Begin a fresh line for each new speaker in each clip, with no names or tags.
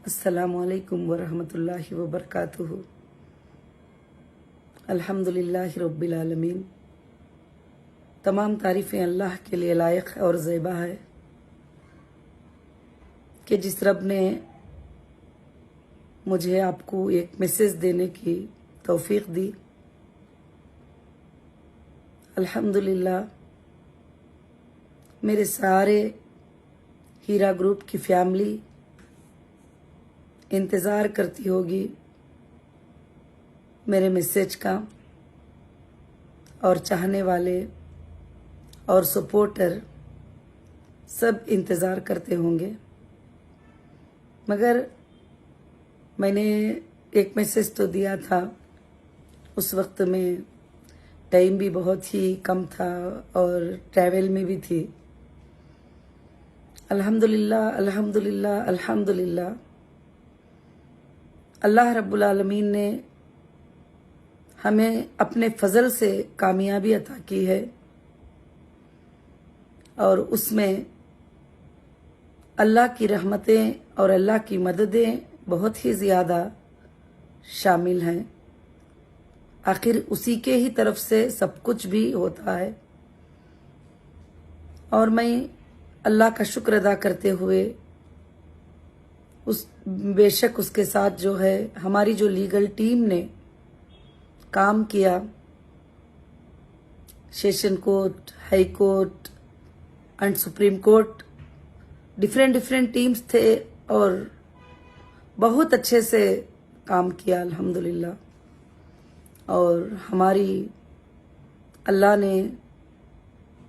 अस्सलामु अलैकुम वरहमतुल्लाहि वबरकातुहू। अल्हम्दुलिल्लाहि रब्बिल आलमीन। तमाम तारीफ़ें अल्लाह के लिए लायक है और ज़ेबा है कि जिस रब ने मुझे आपको एक मैसेज देने की तौफीक दी। अल्हम्दुलिल्लाह मेरे सारे हीरा ग्रुप की फैमिली इंतज़ार करती होगी मेरे मैसेज का, और चाहने वाले और सपोर्टर सब इंतज़ार करते होंगे। मगर मैंने एक मैसेज तो दिया था, उस वक्त में टाइम भी बहुत ही कम था और ट्रैवल में भी थी। अल्हम्दुलिल्लाह अल्हम्दुलिल्लाह अल्हम्दुलिल्लाह अल्लाह रब्बुल आलमीन ने हमें अपने फजल से कामयाबी अता की है, और उसमें अल्लाह की रहमतें और अल्लाह की मददें बहुत ही ज़्यादा शामिल हैं। आखिर उसी के ही तरफ से सब कुछ भी होता है, और मैं अल्लाह का शुक्र अदा करते हुए बेशक उसके साथ जो है हमारी जो लीगल टीम ने काम किया, session court, high court and supreme court, different teams थे और बहुत अच्छे से काम किया अल्हम्दुलिल्लाह। और हमारी अल्लाह ने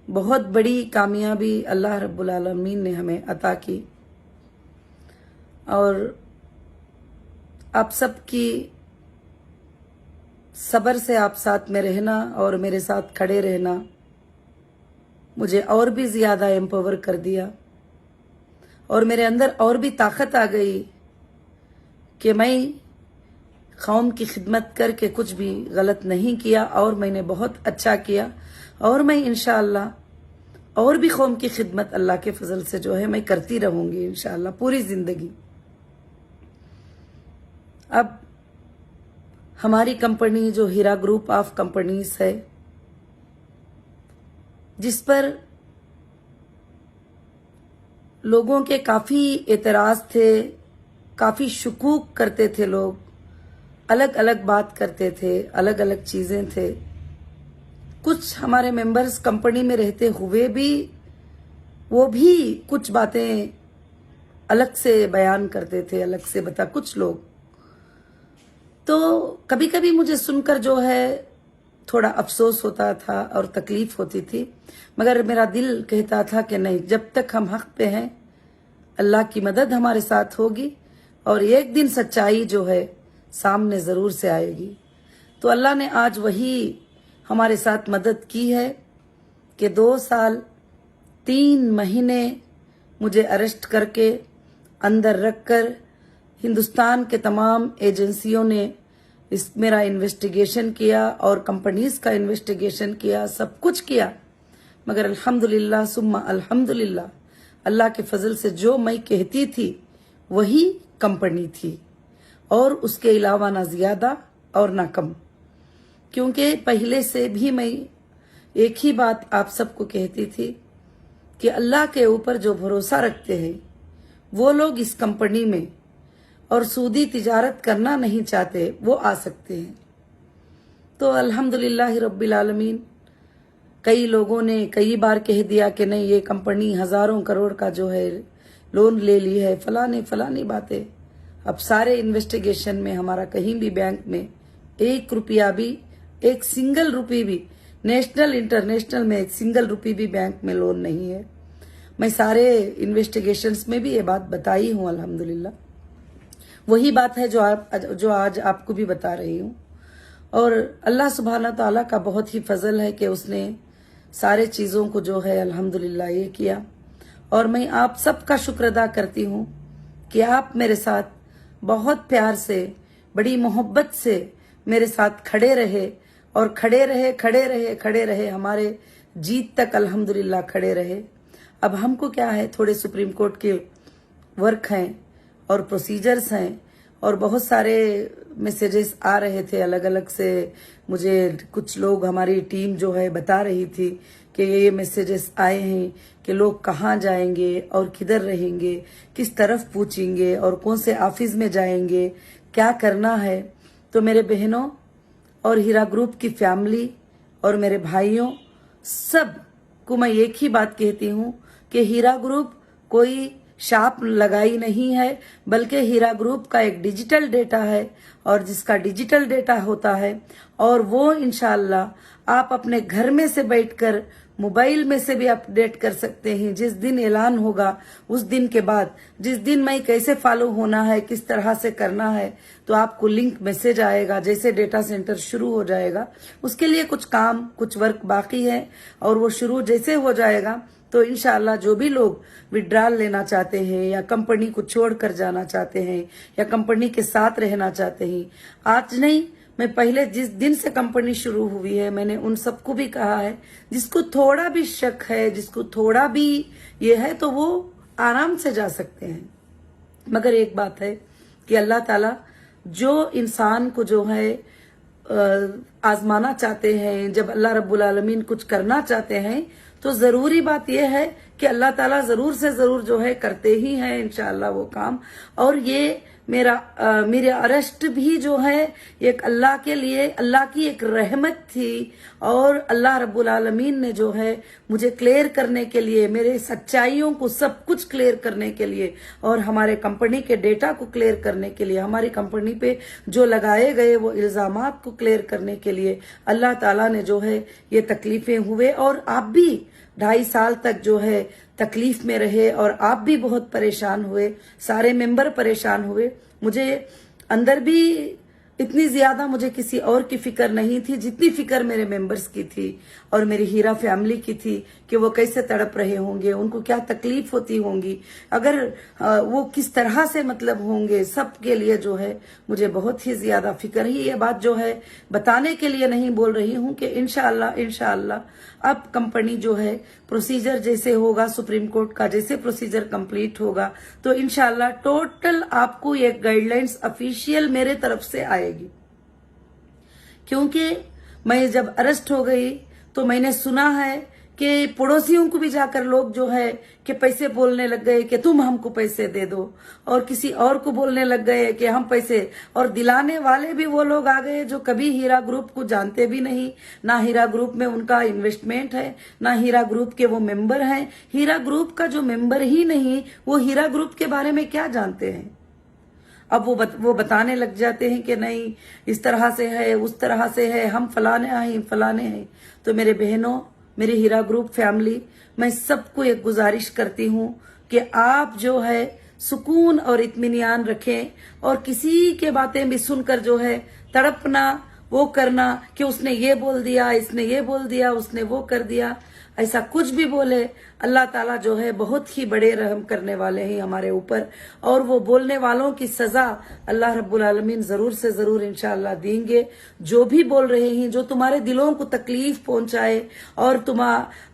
बहुत बड़ी कामयाबी अल्लाह रब्बुल आलमीन ने हमें अता की। और आप सबकी सब्र से आप साथ में रहना और मेरे साथ खड़े रहना मुझे और भी ज़्यादा एम्पावर कर दिया, और मेरे अंदर और भी ताकत आ गई कि मैं कौम की खिदमत करके कुछ भी गलत नहीं किया, और मैंने बहुत अच्छा किया, और मैं इंशाअल्लाह और भी कौम की खिदमत अल्लाह के फजल से जो है मैं करती रहूँगी इंशाअल्लाह पूरी ज़िंदगी। अब हमारी कंपनी जो हीरा ग्रुप ऑफ कंपनीज है, जिस पर लोगों के काफ़ी एतराज़ थे, काफ़ी शुकूक करते थे लोग, अलग अलग बात करते थे, अलग अलग चीज़ें थे। कुछ हमारे मेंबर्स कंपनी में रहते हुए भी वो भी कुछ बातें अलग से बयान करते थे, अलग से बता कुछ लोग। तो कभी कभी मुझे सुनकर जो है थोड़ा अफसोस होता था और तकलीफ होती थी, मगर मेरा दिल कहता था कि नहीं, जब तक हम हक पे हैं अल्लाह की मदद हमारे साथ होगी, और एक दिन सच्चाई जो है सामने ज़रूर से आएगी। तो अल्लाह ने आज वही हमारे साथ मदद की है कि 2 साल 3 महीने मुझे अरेस्ट करके अंदर रखकर हिंदुस्तान के तमाम एजेंसियों ने मेरा इन्वेस्टिगेशन किया और कंपनीज का इन्वेस्टिगेशन किया, सब कुछ किया, मगर अल्हम्दुलिल्लाह सुम्मा अल्हम्दुलिल्लाह अल्लाह के फजल से जो मैं कहती थी वही कंपनी थी, और उसके अलावा ना ज़्यादा और ना कम। क्योंकि पहले से भी मैं एक ही बात आप सबको कहती थी कि अल्लाह के ऊपर जो भरोसा रखते हैं वो लोग इस कंपनी में और सूदी तिजारत करना नहीं चाहते वो आ सकते हैं। तो अल्हम्दुलिल्लाह रब्बिल आलमीन, कई लोगों ने कई बार कह दिया कि नहीं, ये कंपनी हज़ारों करोड़ का जो है लोन ले ली है, फलानी बातें। अब सारे इन्वेस्टिगेशन में हमारा कहीं भी बैंक में 1 रुपया भी, एक सिंगल रुपये भी, नेशनल इंटरनेशनल में एक सिंगल रुपये भी बैंक में लोन नहीं है। मैं सारे इन्वेस्टिगेशंस में भी ये बात बताई हूँ अल्हम्दुलिल्लाह। वही बात है जो आज आपको भी बता रही हूँ। और अल्लाह सुब्हाना ताला का बहुत ही फजल है कि उसने सारे चीज़ों को जो है अल्हम्दुलिल्लाह ये किया, और मैं आप सबका शुक्र अदा करती हूँ कि आप मेरे साथ बहुत प्यार से, बड़ी मोहब्बत से मेरे साथ खड़े रहे, और खड़े रहे हमारे जीत तक अल्हम्दुलिल्लाह खड़े रहे। अब हमको क्या है, थोड़े सुप्रीम कोर्ट के वर्क हैं और प्रोसीजर्स हैं और बहुत सारे मैसेजेस आ रहे थे अलग अलग से। मुझे कुछ लोग, हमारी टीम जो है बता रही थी कि ये मैसेजेस आए हैं कि लोग कहाँ जाएंगे और किधर रहेंगे, किस तरफ पूछेंगे और कौन से ऑफिस में जाएंगे, क्या करना है। तो मेरे बहनों और हीरा ग्रुप की फैमिली और मेरे भाइयों, सब को मैं एक ही बात कहती हूँ कि हीरा ग्रुप कोई शाप लगाई नहीं है, बल्कि हीरा ग्रुप का एक डिजिटल डेटा है और जिसका डिजिटल डेटा होता है और वो इंशाअल्लाह आप अपने घर में से बैठकर मोबाइल में से भी अपडेट कर सकते हैं। जिस दिन ऐलान होगा उस दिन के बाद, जिस दिन मैं कैसे फॉलो होना है, किस तरह से करना है, तो आपको लिंक मैसेज आएगा। जैसे डेटा सेंटर शुरू हो जाएगा, उसके लिए कुछ काम, कुछ वर्क बाकी है और वो शुरू जैसे हो जाएगा तो इंशाअल्लाह जो भी लोग विड्रॉल लेना चाहते हैं या कंपनी को छोड़कर जाना चाहते हैं या कंपनी के साथ रहना चाहते हैं, आज नहीं, मैं पहले जिस दिन से कंपनी शुरू हुई है मैंने उन सबको भी कहा है, जिसको थोड़ा भी शक है, जिसको थोड़ा भी ये है, तो वो आराम से जा सकते हैं। मगर एक बात है कि अल्लाह ताला जो इंसान को जो है आजमाना चाहते हैं, जब अल्लाह रब्बुल आलमीन कुछ करना चाहते हैं तो जरूरी बात यह है कि अल्लाह ताला जरूर से जरूर जो है करते ही हैं इंशाअल्लाह वो काम। और ये मेरे अरेस्ट भी जो है एक अल्लाह के लिए, अल्लाह की एक रहमत थी और अल्लाह रब्बुल आलमीन ने जो है मुझे क्लियर करने के लिए, मेरे सच्चाइयों को सब कुछ क्लियर करने के लिए और हमारे कंपनी के डेटा को क्लियर करने के लिए, हमारी कंपनी पे जो लगाए गए वो इल्जामात को क्लियर करने के लिए अल्लाह ताला ने जो है ये तकलीफें हुए। और आप भी 2.5 साल तक जो है तकलीफ में रहे और आप भी बहुत परेशान हुए, सारे मेंबर परेशान हुए। मुझे अंदर भी इतनी ज्यादा मुझे किसी और की फिक्र नहीं थी जितनी फिक्र मेरे मेंबर्स की थी और मेरी हीरा फैमिली की थी कि वो कैसे तड़प रहे होंगे, उनको क्या तकलीफ होती होंगी, अगर वो किस तरह से मतलब होंगे, सब के लिए जो है मुझे बहुत ही ज्यादा फिक्र ही। ये बात जो है बताने के लिए नहीं बोल रही हूँ कि इंशाअल्लाह अब कंपनी जो है प्रोसीजर जैसे होगा, सुप्रीम कोर्ट का जैसे प्रोसीजर कंप्लीट होगा तो इंशाअल्लाह टोटल आपको एक गाइडलाइंस ऑफिशियल मेरे तरफ से आएगी। क्योंकि मैं जब अरेस्ट हो गई तो मैंने सुना है कि पड़ोसियों को भी जाकर लोग जो है कि पैसे बोलने लग गए कि तुम हमको पैसे दे दो, और किसी और को बोलने लग गए कि हम पैसे, और दिलाने वाले भी वो लोग आ गए जो कभी हीरा ग्रुप को जानते भी नहीं, ना हीरा ग्रुप में उनका इन्वेस्टमेंट है, ना हीरा ग्रुप के वो मेंबर हैं। हीरा ग्रुप का जो मेंबर ही नहीं, वो हीरा ग्रुप के बारे में क्या जानते हैं। अब वो बताने लग जाते हैं कि नहीं इस तरह से है, उस तरह से है, हम फलाने हैं। तो मेरे बहनों, मेरे हीरा ग्रुप फैमिली, मैं सबको एक गुजारिश करती हूँ कि आप जो है सुकून और इत्मीनान रखें और किसी के बातें भी सुनकर जो है तड़पना, वो करना कि उसने ये बोल दिया, इसने ये बोल दिया, उसने वो कर दिया, ऐसा कुछ भी बोले, अल्लाह ताला जो है बहुत ही बड़े रहम करने वाले हैं हमारे ऊपर, और वो बोलने वालों की सजा अल्लाह रब्बुल आलमीन जरूर से जरूर इंशाअल्लाह देंगे। जो भी बोल रहे हैं, जो तुम्हारे दिलों को तकलीफ पहुंचाए और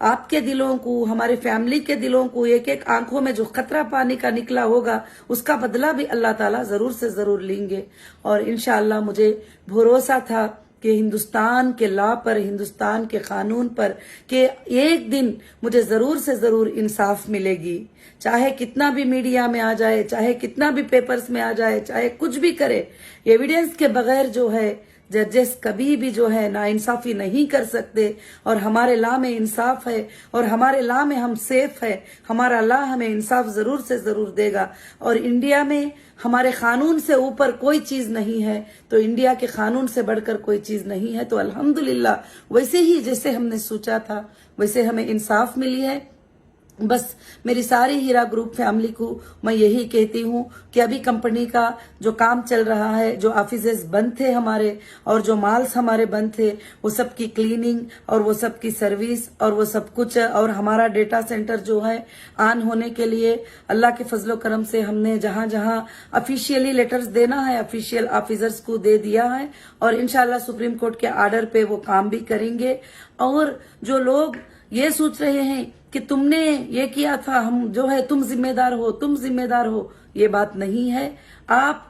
आपके दिलों को, हमारे फैमिली के दिलों को, एक एक आंखों में जो खतरा पानी का निकला होगा उसका बदला भी अल्लाह ताला जरूर से जरूर लेंगे। और इंशाअल्लाह मुझे भरोसा था कि हिंदुस्तान के लॉ पर, हिंदुस्तान के कानून पर, कि एक दिन मुझे जरूर से जरूर इंसाफ मिलेगी, चाहे कितना भी मीडिया में आ जाए, चाहे कितना भी पेपर्स में आ जाए, चाहे कुछ भी करे, एविडेंस के बगैर जो है जजेस कभी भी जो है नाइंसाफी नहीं कर सकते। और हमारे लॉ में इंसाफ है और हमारे लॉ में हम सेफ है, हमारा लॉ हमें इंसाफ जरूर से जरूर देगा। और इंडिया में हमारे कानून से ऊपर कोई चीज नहीं है, तो इंडिया के कानून से बढ़कर कोई चीज नहीं है। तो अल्हम्दुलिल्लाह वैसे ही जैसे हमने सोचा था वैसे हमें इंसाफ मिली है। बस मेरी सारी हीरा ग्रुप फैमिली को मैं यही कहती हूँ कि अभी कंपनी का जो काम चल रहा है, जो ऑफिसेस बंद थे हमारे और जो माल्स हमारे बंद थे, वो सब की क्लीनिंग और वो सब की सर्विस और वो सब कुछ, और हमारा डेटा सेंटर जो है ऑन होने के लिए अल्लाह के फजलो करम से हमने जहां जहां ऑफिशियली लेटर्स देना है ऑफिशियल ऑफिसर्स को दे दिया है और इंशाल्लाह सुप्रीम कोर्ट के आर्डर पे वो काम भी करेंगे। और जो लोग ये सोच रहे हैं कि तुमने ये किया था, हम जो है तुम जिम्मेदार हो, ये बात नहीं है। आप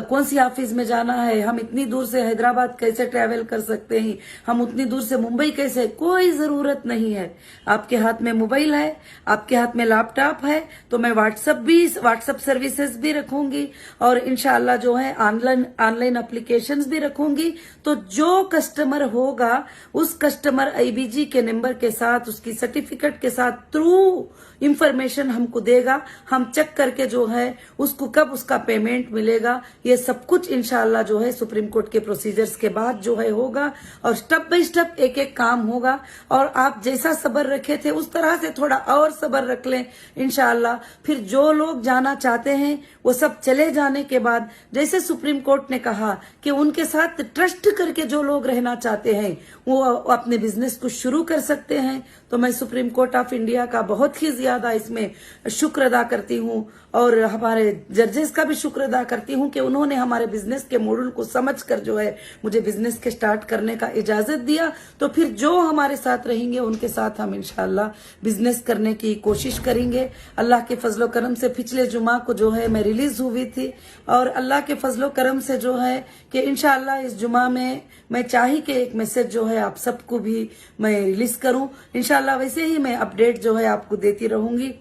कौन सी ऑफिस में जाना है, हम इतनी दूर से हैदराबाद कैसे ट्रैवल कर सकते हैं, हम उतनी दूर से मुंबई कैसे, कोई जरूरत नहीं है। आपके हाथ में मोबाइल है, आपके हाथ में लैपटॉप है, तो मैं व्हाट्सएप सर्विसेज भी रखूंगी और इंशाल्लाह जो है ऑनलाइन एप्लीकेशंस भी रखूंगी। तो जो कस्टमर होगा उस कस्टमर आईबीजी के नंबर के साथ, उसकी सर्टिफिकेट के साथ थ्रू इंफॉर्मेशन हमको देगा, हम चेक करके जो है उसको कब उसका पेमेंट मिलेगा, ये सब कुछ इंशाल्लाह जो है सुप्रीम कोर्ट के प्रोसीजर्स के बाद जो है होगा और स्टेप बाय स्टेप एक एक काम होगा। और आप जैसा सब्र रखे थे उस तरह से थोड़ा और सब्र रख लें इंशाल्लाह। फिर जो लोग जाना चाहते हैं वो सब चले जाने के बाद, जैसे सुप्रीम कोर्ट ने कहा कि उनके साथ ट्रस्ट करके जो लोग रहना चाहते हैं वो अपने बिजनेस को शुरू कर सकते हैं। तो मैं सुप्रीम कोर्ट ऑफ इंडिया का बहुत ही ज्यादा इसमें शुक्र अदा करती हूँ और हमारे जजेस का भी शुक्र अदा करती हूँ कि उन्होंने हमारे बिजनेस के मॉडल को समझकर जो है मुझे बिजनेस के स्टार्ट करने का इजाजत दिया। तो फिर जो हमारे साथ रहेंगे उनके साथ हम इंशाल्लाह बिजनेस करने की कोशिश करेंगे। अल्लाह के फजलो करम से पिछले जुमा को जो है मैं रिलीज हुई थी और अल्लाह के फजलो करम से जो है कि इंशाल्लाह इस जुमा में मैं चाही कि एक मैसेज जो है आप सबको भी मैं रिलीज करूं। इंशाल्लाह वैसे ही मैं अपडेट जो है आपको देती रहूंगी।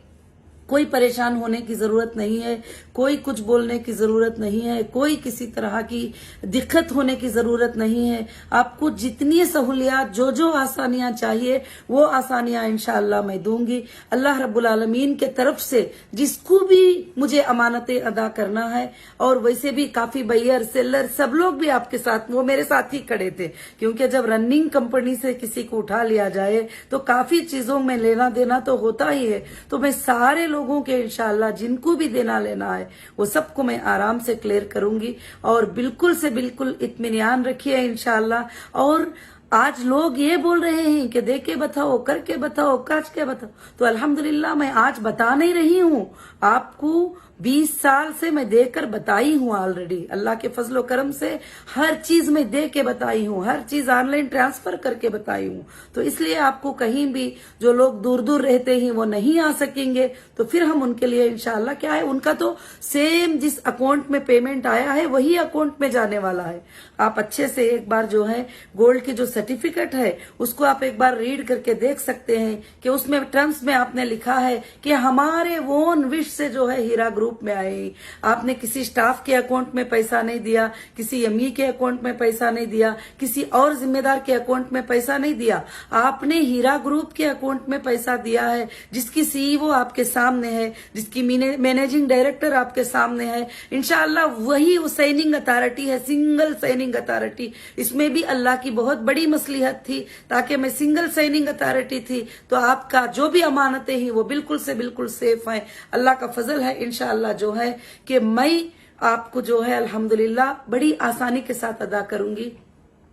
कोई परेशान होने की जरूरत नहीं है, कोई कुछ बोलने की जरूरत नहीं है, कोई किसी तरह की दिक्कत होने की जरूरत नहीं है। आपको जितनी सहूलियात जो आसानियां चाहिए वो आसानियां इंशाअल्लाह मैं दूंगी। अल्लाह रब्बुल आलमीन के तरफ से जिसको भी मुझे अमानतें अदा करना है, और वैसे भी काफी बायर सेलर सब लोग भी आपके साथ, वो मेरे साथ ही खड़े थे, क्योंकि जब रनिंग कंपनी से किसी को उठा लिया जाए तो काफी चीजों में लेना देना तो होता ही है। तो मैं सारे लोगों के इंशाअल्लाह जिनको भी देना लेना है वो सबको मैं आराम से क्लियर करूंगी और बिल्कुल से बिल्कुल इत्मीनान रखिए इंशाअल्लाह। और आज लोग ये बोल रहे हैं कि दे के बताओ, करके बताओ, काट के बताओ, तो अल्हम्दुलिल्लाह मैं आज बता नहीं रही हूँ आपको, 20 साल से मैं देकर बताई हूँ ऑलरेडी। अल्लाह के फजलो करम से हर चीज मैं दे के बताई हूँ, हर चीज ऑनलाइन ट्रांसफर करके बताई हूँ। तो इसलिए आपको कहीं भी जो लोग दूर दूर रहते हैं वो नहीं आ सकेंगे, तो फिर हम उनके लिए इंशाल्लाह क्या है, उनका तो सेम जिस अकाउंट में पेमेंट आया है वही अकाउंट में जाने वाला है। आप अच्छे से एक बार जो है गोल्ड की जो सर्टिफिकेट है उसको आप एक बार रीड करके देख सकते हैं कि उसमें टर्म्स में आपने लिखा है कि हमारे ओन विश से जो है हीरा ग्रुप में आए। आपने किसी स्टाफ के अकाउंट में पैसा नहीं दिया, किसी एमई के अकाउंट में पैसा नहीं दिया, किसी और जिम्मेदार के अकाउंट में पैसा नहीं दिया, आपने हीरा ग्रुप के अकाउंट में पैसा दिया है, जिसकी सीईओ आपके सामने है, जिसकी मैनेजिंग डायरेक्टर आपके सामने है। इंशाअल्लाह वही वो साइनिंग अथॉरिटी है, सिंगल साइनिंग अथॉरिटी। इसमें भी अल्लाह की बहुत बड़ी मसलिहत थी ताकि मैं सिंगल साइनिंग अथॉरिटी थी, तो आपका जो भी अमानतें हैं वो बिल्कुल से बिल्कुल सेफ है। अल्लाह का फजल है इंशाअल्लाह जो है कि मैं आपको जो है अल्हम्दुलिल्लाह बड़ी आसानी के साथ अदा करूंगी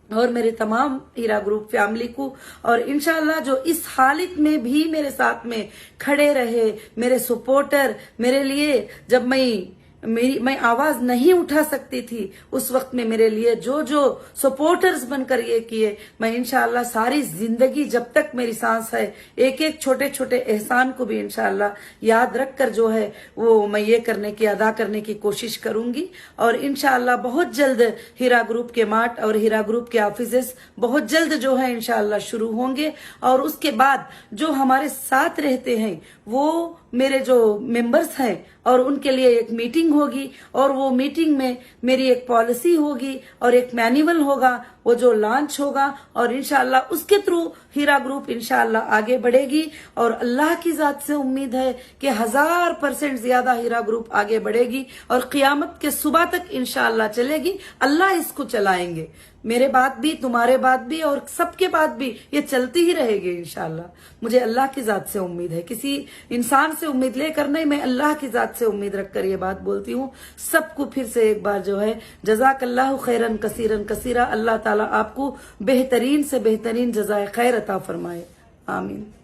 और मेरे तमाम हीरा ग्रुप फैमिली को, और इंशाअल्लाह जो इस हालत में भी मेरे साथ में खड़े रहे, मेरे सपोर्टर, मेरे लिए जब मैं आवाज नहीं उठा सकती थी उस वक्त में मेरे लिए जो सपोर्टर्स बनकर ये किए, मैं इंशाअल्लाह सारी जिंदगी जब तक मेरी सांस है एक एक छोटे छोटे एहसान को भी इंशाअल्लाह याद रखकर जो है वो मैं ये अदा करने की कोशिश करूंगी। और इंशाअल्लाह बहुत जल्द हीरा ग्रुप के मार्ट और हीरा ग्रुप के ऑफिसेस बहुत जल्द जो है इंशाअल्लाह शुरू होंगे, और उसके बाद जो हमारे साथ रहते हैं वो मेरे जो मेंबर्स हैं और उनके लिए एक मीटिंग होगी, और वो मीटिंग में मेरी एक पॉलिसी होगी और एक मैनुअल होगा, वो जो लॉन्च होगा, और इंशाअल्लाह उसके थ्रू हीरा ग्रुप इंशाअल्लाह आगे बढ़ेगी। और अल्लाह की जात से उम्मीद है कि 1000% ज्यादा हीरा ग्रुप आगे बढ़ेगी और क़यामत के सुबह तक इंशाअल्लाह चलेगी। अल्लाह इसको चलाएंगे, मेरे बाद भी, तुम्हारे बाद भी और सबके बाद भी ये चलती ही रहेगी इंशाअल्लाह। मुझे अल्लाह की जात से उम्मीद है, किसी इंसान से उम्मीद लेकर नहीं, मैं अल्लाह की जात से उम्मीद रखकर ये बात बोलती हूँ। सबको फिर से एक बार जो है जज़ाकल्लाहु खैरन कसीरन कसीरा। अल्लाह ताला आपको बेहतरीन से बेहतरीन जज़ाए खैर अता फरमाए, आमीन।